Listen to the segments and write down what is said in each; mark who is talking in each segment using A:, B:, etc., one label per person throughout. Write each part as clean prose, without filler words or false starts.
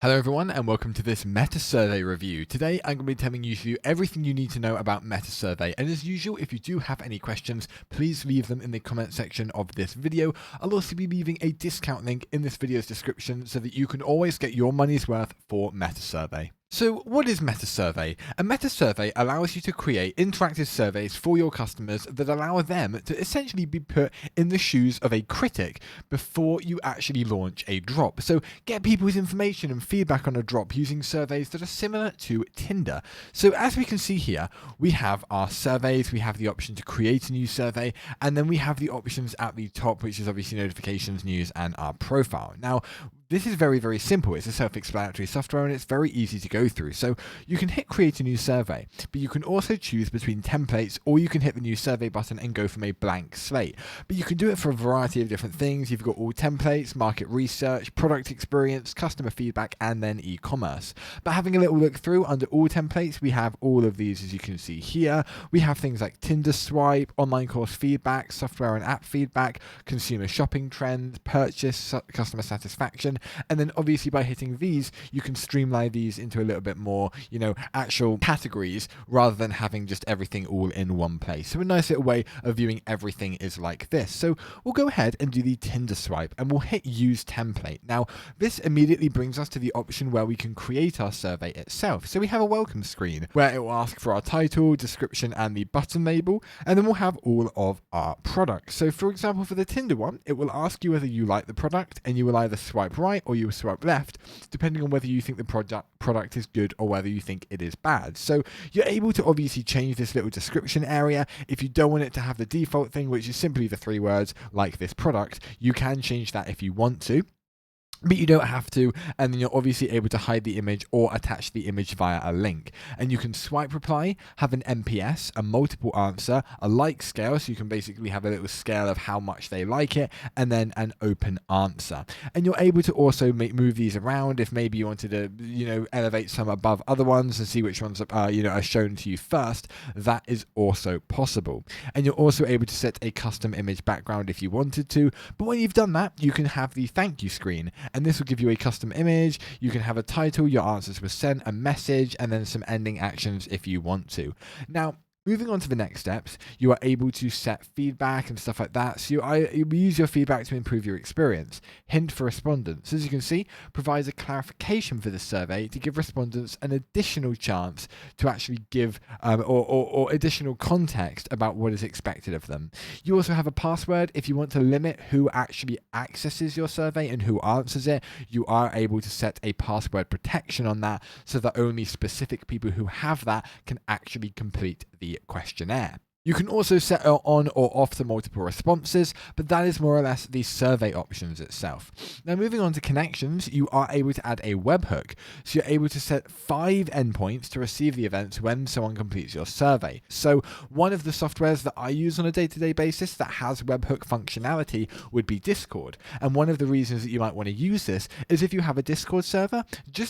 A: Hello everyone and welcome to this Metasurvey review. Today I'm going to be telling you everything you need to know about Metasurvey, and as usual, if you do have any questions, please leave them in the comment section of this video. I'll also be leaving a discount link in this video's description so that you can always get your money's worth for Metasurvey. So what is Metasurvey? A Metasurvey allows you to create interactive surveys for your customers that allow them to essentially be put in the shoes of a critic before you actually launch a drop. So get people's information and feedback on a drop using surveys that are similar to Tinder. So as we can see here, we have our surveys, we have the option to create a new survey, and then we have the options at the top, which is obviously notifications, news, and our profile. Now, this is very, very simple. It's a self-explanatory software and it's very easy to go through. So you can hit create a new survey, but you can also choose between templates, or you can hit the new survey button and go from a blank slate. But you can do it for a variety of different things. You've got all templates, market research, product experience, customer feedback, and then e-commerce. But having a little look through under all templates, we have all of these as you can see here. We have things like Tinder swipe, online course feedback, software and app feedback, consumer shopping trends, purchase, customer satisfaction. And then obviously by hitting these, you can streamline these into a little bit more, actual categories rather than having just everything all in one place. So a nice little way of viewing everything is like this. So we'll go ahead and do the Tinder swipe and we'll hit use template. Now, this immediately brings us to the option where we can create our survey itself. So we have a welcome screen where it will ask for our title, description, and the button label, and then we'll have all of our products. So for example, for the Tinder one, it will ask you whether you like the product, and you will either swipe right or you will swipe left, depending on whether you think the product is good or whether you think it is bad. So you're able to obviously change this little description area. If you don't want it to have the default thing, which is simply the 3 words, like this product, you can change that if you want to. But you don't have to, and then you're obviously able to hide the image or attach the image via a link. And you can swipe reply, have an NPS, a multiple answer, a like scale, so you can basically have a little scale of how much they like it, and then an open answer. And you're able to also move these around if maybe you wanted to, elevate some above other ones and see which ones are shown to you first. That is also possible. And you're also able to set a custom image background if you wanted to. But when you've done that, you can have the thank you screen. And this will give you a custom image. You can have a title, your answers were sent, a message, and then some ending actions if you want to. Now, moving on to the next steps, you are able to set feedback and stuff like that. So you use your feedback to improve your experience. Hint for respondents. As you can see, provides a clarification for the survey to give respondents an additional chance to actually give or additional context about what is expected of them. You also have a password. If you want to limit who actually accesses your survey and who answers it, you are able to set a password protection on that so that only specific people who have that can actually complete the questionnaire. You can also set on or off the multiple responses, but that is more or less the survey options itself. Now, moving on to connections, you are able to add a webhook. So you're able to set 5 endpoints to receive the events when someone completes your survey. So one of the softwares that I use on a day-to-day basis that has webhook functionality would be Discord. And one of the reasons that you might want to use this is if you have a Discord server,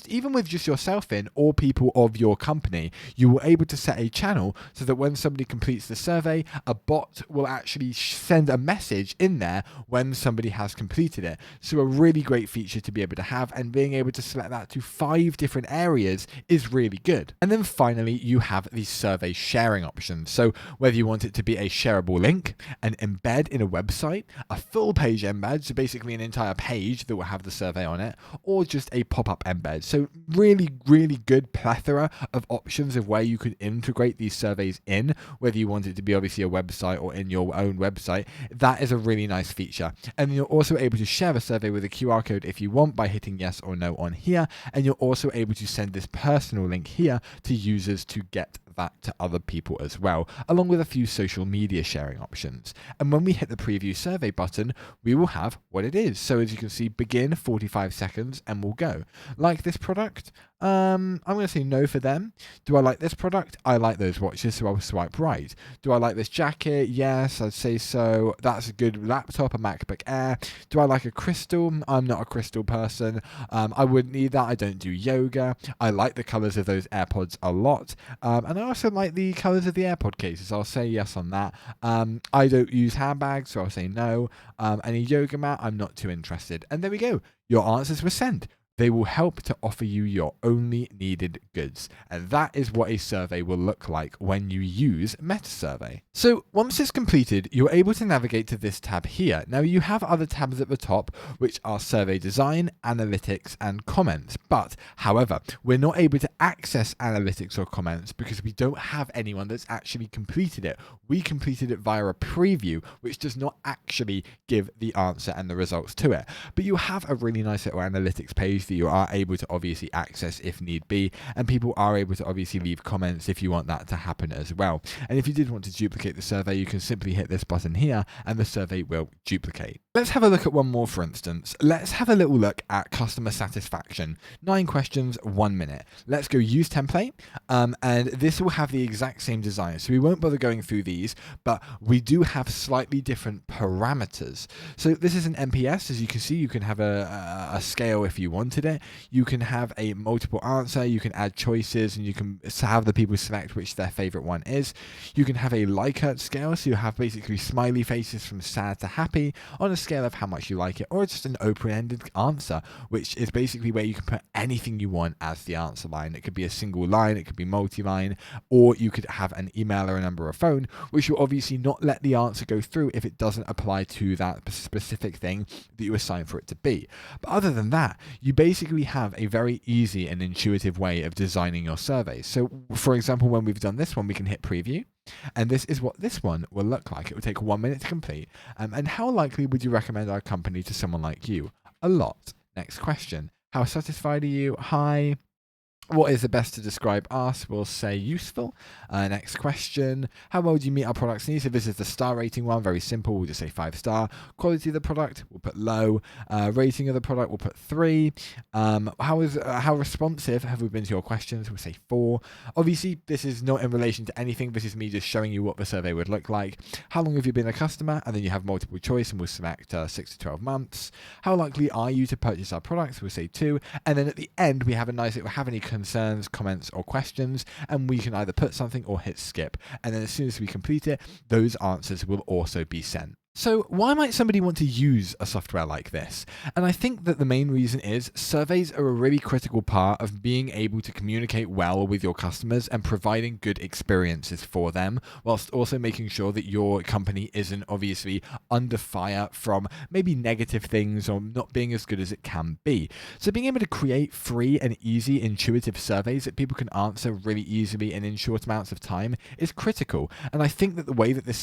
A: even with just yourself in or people of your company, you will able to set a channel so that when somebody completes the survey, a bot will actually send a message in there when somebody has completed it. So a really great feature to be able to have, and being able to select that to 5 different areas is really good. And then finally, you have the survey sharing options. So whether you want it to be a shareable link, an embed in a website, a full page embed, so basically an entire page that will have the survey on it, or just a pop-up embed. So really, really good plethora of options of where you could integrate these surveys in, whether you want it to be obviously a website or in your own website. That is a really nice feature. And you're also able to share a survey with a QR code if you want by hitting yes or no on here. And you're also able to send this personal link here to users to get that to other people as well, along with a few social media sharing options. And when we hit the preview survey button, we will have what it is. So as you can see, begin 45 seconds and we'll go. Like this product? I'm going to say no for them. Do I like this product? I like those watches, so I'll swipe right. Do I like this jacket? Yes, I'd say so. That's a good laptop, a MacBook Air. Do I like a crystal? I'm not a crystal person. I wouldn't need that. I don't do yoga. I like the colors of those AirPods a lot. And I also like the colors of the AirPod cases. I'll say yes on that. I don't use handbags, so I'll say no. Any yoga mat? I'm not too interested. And there we go. Your answers were sent. They will help to offer you your only needed goods. And that is what a survey will look like when you use Metasurvey. So once it's completed, you're able to navigate to this tab here. Now you have other tabs at the top, which are survey design, analytics, and comments. But however, we're not able to access analytics or comments because we don't have anyone that's actually completed it. We completed it via a preview, which does not actually give the answer and the results to it. But you have a really nice little analytics page that you are able to obviously access if need be, and people are able to obviously leave comments if you want that to happen as well. And if you did want to duplicate the survey, you can simply hit this button here and the survey will duplicate. Let's have a look at one more, for instance. Let's have a little look at customer satisfaction. 9 questions, 1 minute. Let's go use template, and this will have the exact same design. So we won't bother going through these, but we do have slightly different parameters. So this is an NPS. As you can see, you can have a scale if you wanted it. You can have a multiple answer. You can add choices, and you can have the people select which their favorite one is. You can have a Likert scale, so you have basically smiley faces from sad to happy on a scale of how much you like it, or just an open-ended answer, which is basically where you can put anything you want as the answer line. It could be a single line, it could be multi-line, or you could have an email or a number of phone, which will obviously not let the answer go through if it doesn't apply to that specific thing that you assign for it to be. But other than that, you basically have a very easy and intuitive way of designing your surveys. So for example, when we've done this one, we can hit preview. And this is what this one will look like. It will take 1 minute to complete. And how likely would you recommend our company to someone like you? A lot. Next question. How satisfied are you? High. What is the best to describe us? We'll say useful. Next question. How well do you meet our product's needs? So this is the star rating one. Very simple. We'll just say 5 star. Quality of the product, we'll put low. Rating of the product, we'll put 3. How responsive have we been to your questions? We'll say 4. Obviously, this is not in relation to anything. This is me just showing you what the survey would look like. How long have you been a customer? And then you have multiple choice, and we'll select 6 to 12 months. How likely are you to purchase our products? We'll say 2. And then at the end, we have a nice little have any concerns, comments, or questions, and we can either put something or hit skip. And then as soon as we complete it, those answers will also be sent. So why might somebody want to use a software like this? And I think that the main reason is surveys are a really critical part of being able to communicate well with your customers and providing good experiences for them, whilst also making sure that your company isn't obviously under fire from maybe negative things or not being as good as it can be. So being able to create free and easy, intuitive surveys that people can answer really easily and in short amounts of time is critical. And I think that the way that this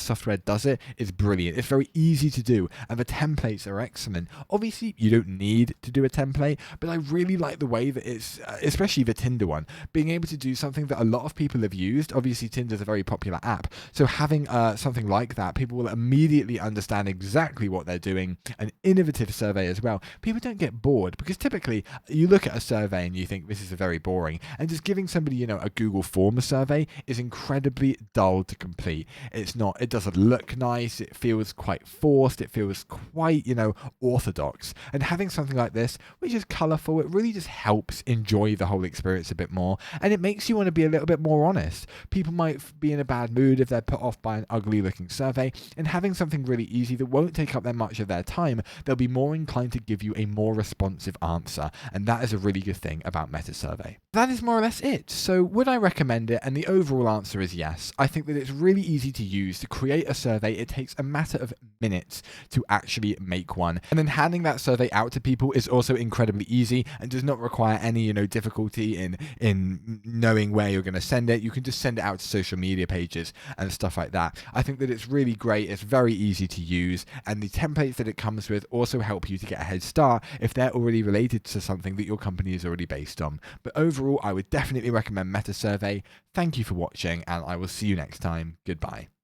A: software does it is brilliant. It's very easy to do, and the templates are excellent. Obviously, you don't need to do a template, but I really like the way that it's, especially the Tinder one, being able to do something that a lot of people have used. Obviously, Tinder's a very popular app, so having something like that, people will immediately understand exactly what they're doing. An innovative survey as well. People don't get bored, because typically you look at a survey and you think this is very boring, and just giving somebody, a Google Forms survey is incredibly dull to complete. It's not. It doesn't look nice. It feels quite forced. It feels quite, orthodox. And having something like this, which is colorful, it really just helps enjoy the whole experience a bit more. And it makes you want to be a little bit more honest. People might be in a bad mood if they're put off by an ugly looking survey, and having something really easy that won't take up that much of their time, they'll be more inclined to give you a more responsive answer. And that is a really good thing about Metasurvey. That is more or less it. So would I recommend it? And the overall answer is yes. I think that it's really easy to use. To create a survey, it takes a matter of minutes to actually make one. And then handing that survey out to people is also incredibly easy and does not require any, difficulty in knowing where you're going to send it. You can just send it out to social media pages and stuff like that. I think that it's really great. It's very easy to use, and the templates that it comes with also help you to get a head start if they're already related to something that your company is already based on. But overall, I would definitely recommend Metasurvey. Thank you for watching, and I will see you next time. Goodbye.